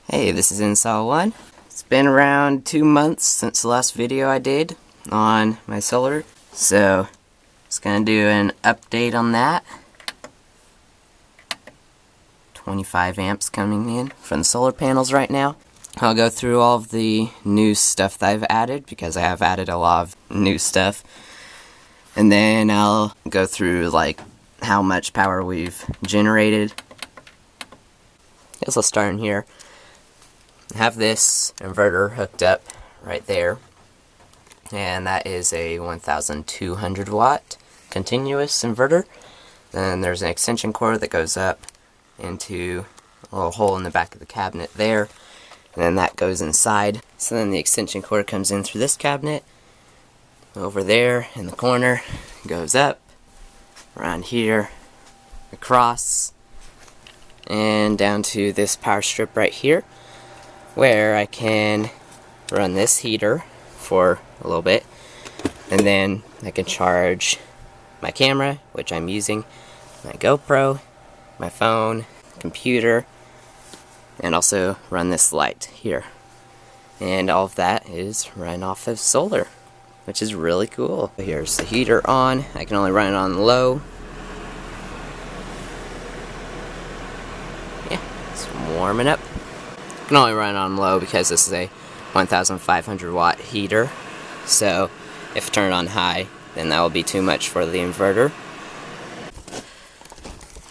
Hey, this is Install One. It's been around 2 months since the last video I did on my solar, so just gonna do an update on that. 25 amps coming in from the solar panels right now. I'll go through all of the new stuff that I've added, because I have added a lot of new stuff. And then I'll go through like how much power we've generated. Guess I'll start in here. I have this inverter hooked up right there, and that is a 1200 watt continuous inverter. Then there's an extension cord that goes up into a little hole in the back of the cabinet there, and then that goes inside. So then the extension cord comes in through this cabinet over there in the corner, goes up around here, across, and down to this power strip right here, where I can run this heater for a little bit, and then I can charge my camera, which I'm using, my GoPro, my phone, computer, and also run this light here. And all of that is run off of solar, which is really cool. Here's the heater on. I can only run it on low. Yeah, it's warming up. I can only run it on low because this is a 1500 watt heater, so if I turn it on high, then that will be too much for the inverter.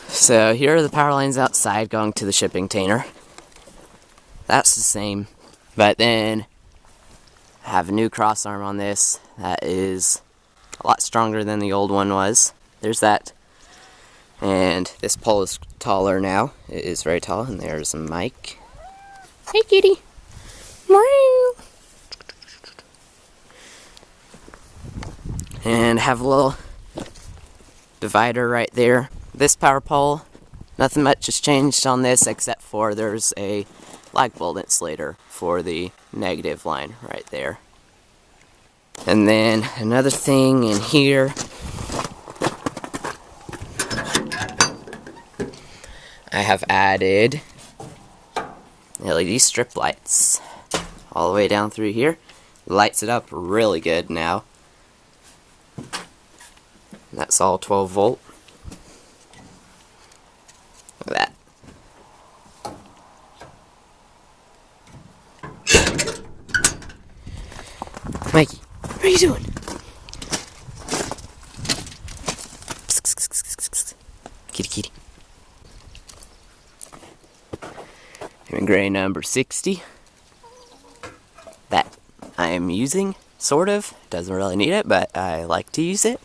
So here are the power lines outside going to the shipping container. That's the same, but then I have a new cross arm on this that is a lot stronger than the old one was. There's that. And this pole is taller now. It is very tall, and there's a mic. Hey kitty! Meow. And have a little divider right there. This power pole, nothing much has changed on this except for there's a lag bolt insulator for the negative line right there. And then another thing in here, I have added LED strip lights all the way down through here. Lights it up really good now. That's all 12 volt. Look at that. Mikey, what are you doing? Kitty, kitty. Gray number 60 that I am using, sort of. Doesn't really need it, but I like to use it.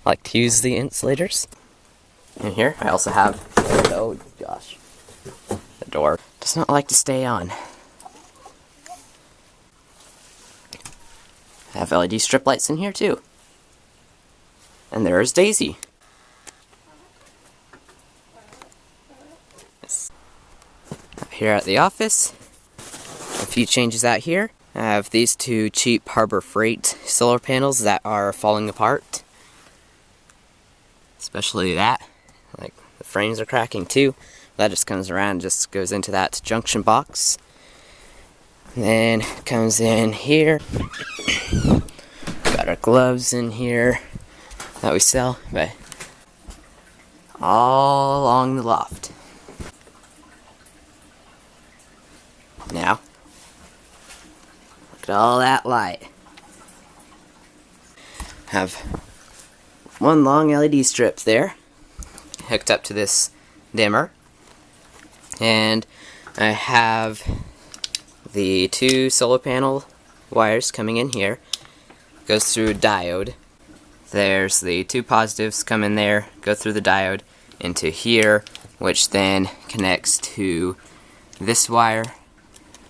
I like to use the insulators. And here I also have, oh gosh, the door does not like to stay on. I have LED strip lights in here too. And there's Daisy. Here at the office, a few changes out here. I have these two cheap Harbor Freight solar panels that are falling apart. Especially that. Like, the frames are cracking too. That just comes around and just goes into that junction box. And then comes in here. Got our gloves in here that we sell, but all along the loft. Now, look at all that light. Have one long LED strip there, hooked up to this dimmer, and I have the two solar panel wires coming in here. Goes through a diode. There's the two positives come in there, go through the diode into here, which then connects to this wire,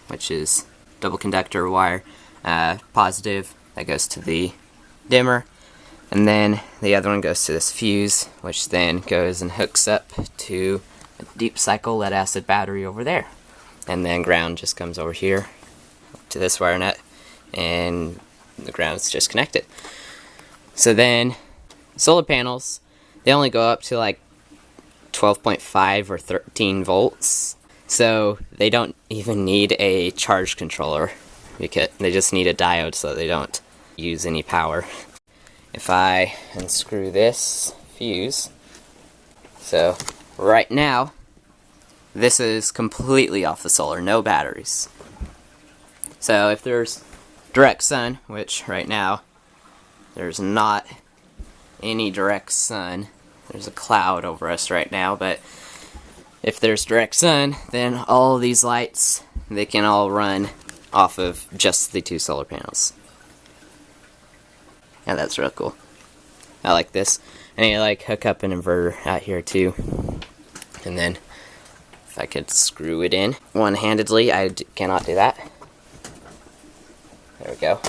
which is double conductor wire, positive, that goes to the dimmer, and then the other one goes to this fuse, which then goes and hooks up to a deep cycle lead acid battery over there. And then ground just comes over here to this wire nut, and the ground's just connected. So then solar panels, they only go up to like 12.5 or 13 volts. So they don't even need a charge controller, because they just need a diode so they don't use any power. If I unscrew this fuse, so right now this is completely off the solar, no batteries. So if there's direct sun, which right now there's not any direct sun, there's a cloud over us right now, but if there's direct sun, then all these lights, they can all run off of just the 2 solar panels. Yeah, that's real cool. I like this. And you like hook up an inverter out here too. And then if I could screw it in one-handedly, I cannot do that. There we go.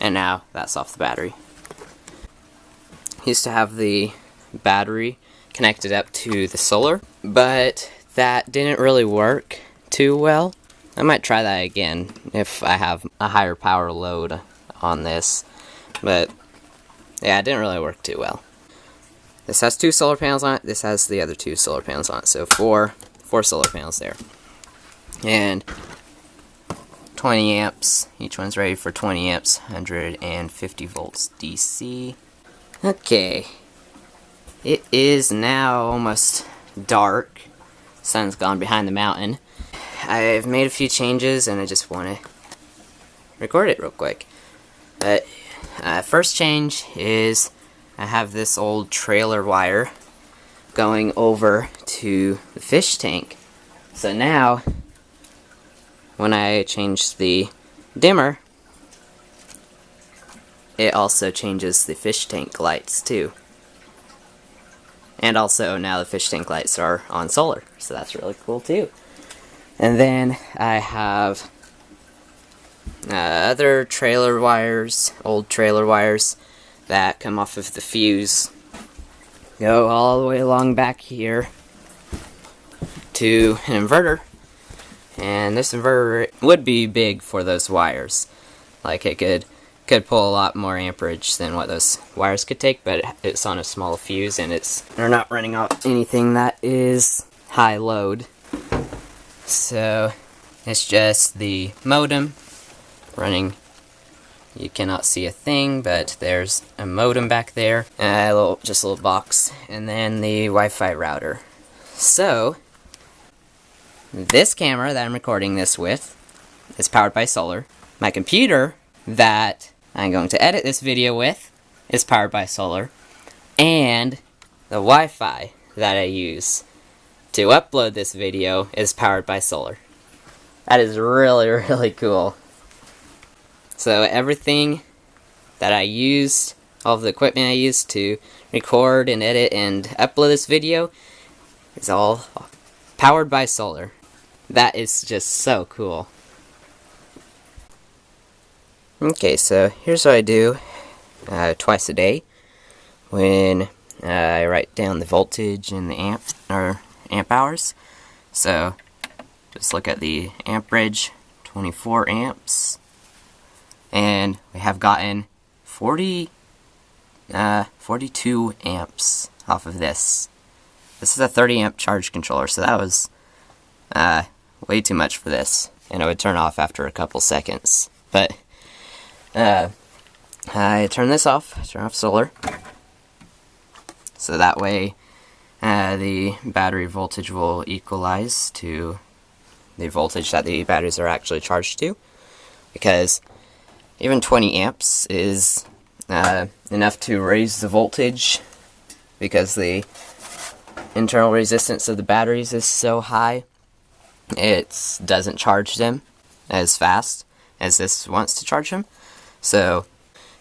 And now that's off the battery. Used to have the battery connected up to the solar, but that didn't really work too well. I might try that again if I have a higher power load on this, but yeah, it didn't really work too well. This has 2 solar panels on it, this has the other 2 solar panels on it, so four solar panels there. And 20 amps, each one's rated for 20 amps, 150 volts DC. Okay. It is now almost dark. Sun's gone behind the mountain. I've made a few changes and I just want to record it real quick. But first change is I have this old trailer wire going over to the fish tank. So now when I change the dimmer, it also changes the fish tank lights too. And also now the fish tank lights are on solar, so that's really cool too. And then I have other trailer wires, old trailer wires that come off of the fuse, go all the way along back here to an inverter. And this inverter would be big for those wires. Like it could pull a lot more amperage than what those wires could take, but it's on a small fuse and they're not running off anything that is high load. So it's just the modem running. You cannot see a thing, but there's a modem back there, just a little box, and then the Wi-Fi router. So this camera that I'm recording this with is powered by solar. My computer that I'm going to edit this video with is powered by solar, and the Wi-Fi that I use to upload this video is powered by solar. That is really, really cool. So everything that I used, all of the equipment I used to record and edit and upload this video is all powered by solar. That is just so cool. Okay, so here's what I do twice a day when I write down the voltage and the amp hours. So just look at the amperage, 24 amps, and we have gotten 42 amps off of this. This is a 30 amp charge controller, so that was way too much for this, and it would turn off after a couple seconds. But I turn this off, turn off solar, so that way the battery voltage will equalize to the voltage that the batteries are actually charged to, because even 20 amps is enough to raise the voltage, because the internal resistance of the batteries is so high, it doesn't charge them as fast as this wants to charge them. So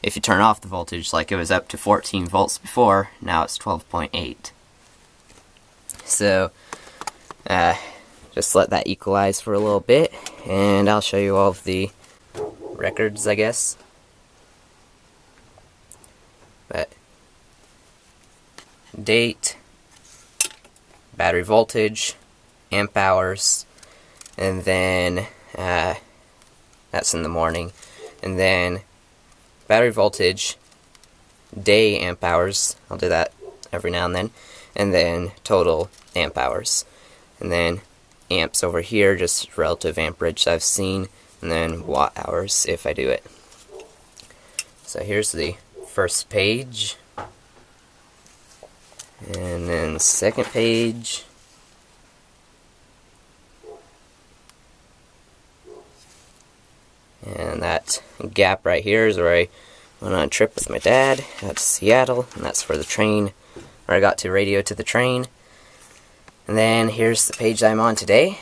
if you turn off the voltage, like it was up to 14 volts before, now it's 12.8. So just let that equalize for a little bit, and I'll show you all of the records, I guess. But date, battery voltage, amp hours, and then that's in the morning, and then battery voltage, day amp hours, I'll do that every now and then total amp hours, and then amps over here, just relative amperage I've seen, and then watt hours if I do it. So here's the first page, and then second page, and that gap right here is where I went on a trip with my dad out to Seattle, and that's where the train, where I got to radio to the train. And then here's the page I'm on today,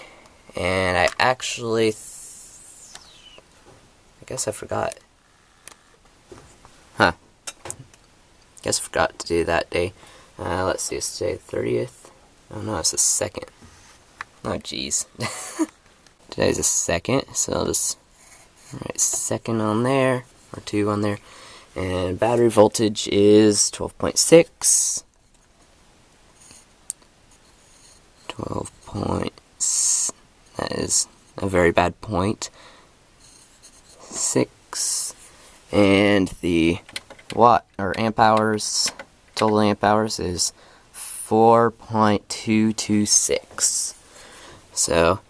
and I actually, I guess I forgot. Guess I forgot to do that day. Let's see, it's today the 30th. Oh no, it's the 2nd. Oh jeez. Today's the 2nd, so I'll just write 2nd on there, or 2 on there. And battery voltage is 12.6. 12. That is a very bad point. 6. And the watt or amp hours, total amp hours is 4.226. So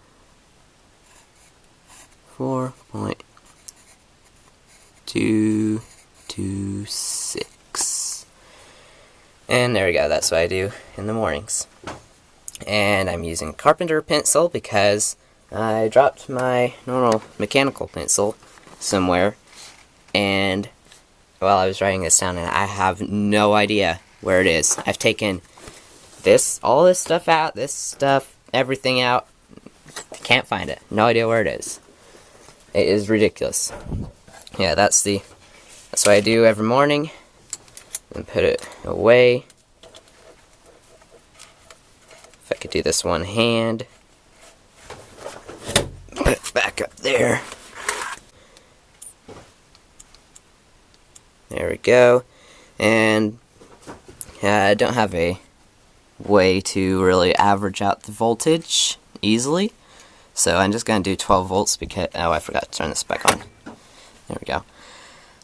4.226. And there we go, that's what I do in the mornings. And I'm using a carpenter pencil because I dropped my normal mechanical pencil somewhere, and while I was writing this down, and I have no idea where it is. I've taken all this stuff out, everything out. Can't find it. No idea where it is. It is ridiculous. Yeah, that's what I do every morning. And put it away. If I could do this one hand. Put it back up there. There we go. And I don't have a way to really average out the voltage easily. So I'm just going to do 12 volts because, oh, I forgot to turn this back on. There we go.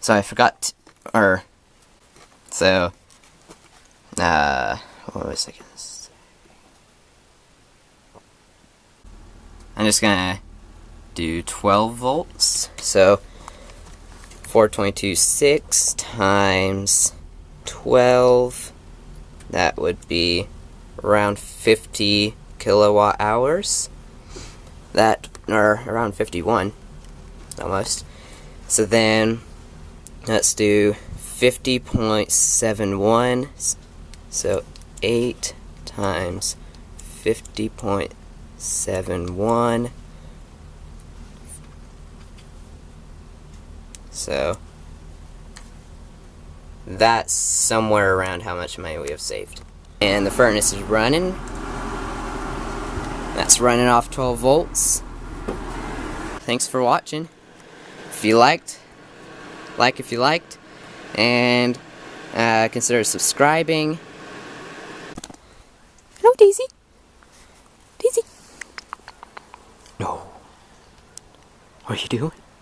So I forgot, what was I going to say? I'm just going to do 12 volts. So 4.226 times 12, that would be around 50 kilowatt hours. That, or around 51, almost. So then, let's do 50.71, so 8 times 50.71. So that's somewhere around how much money we have saved. And the furnace is running. That's running off 12 volts. Thanks for watching. If you liked, like if you liked, and consider subscribing. Hello, Daisy. Daisy. No. What are you doing?